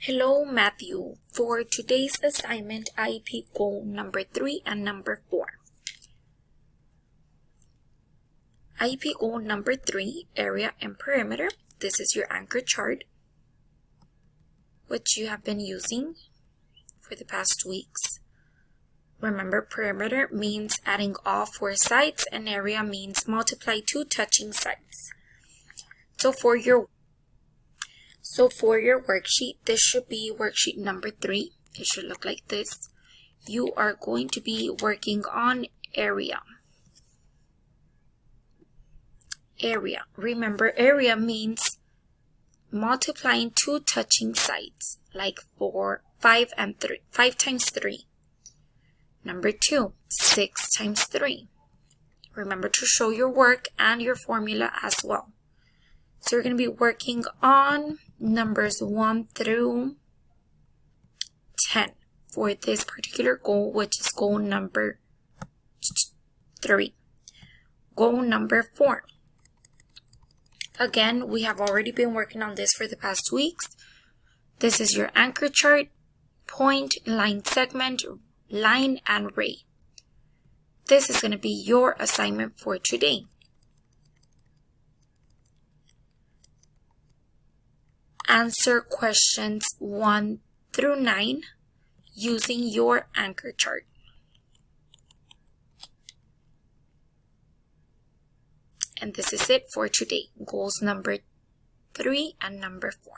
Hello, Matthew. For today's assignment, IEP goal number 3 and number 4. IEP goal number 3, area and perimeter. This is your anchor chart, which you have been using for the past weeks. Remember, perimeter means adding all 4 sides, and area means multiply 2 touching sides. So for your worksheet, this should be worksheet number 3. It should look like this. You are going to be working on area. Area. Remember, area means multiplying 2 touching sides, like 5 times 3. Number 2, 6 times 3. Remember to show your work and your formula as well. So you're going to be working on numbers 1 through 10 for this particular goal, which is goal number 3. Goal number 4. Again, we have already been working on this for the past weeks. This is your anchor chart, point, line segment, line, and ray. This is going to be your assignment for today. Answer questions 1 through 9 using your anchor chart. And this is it for today, goals number 3 and number 4.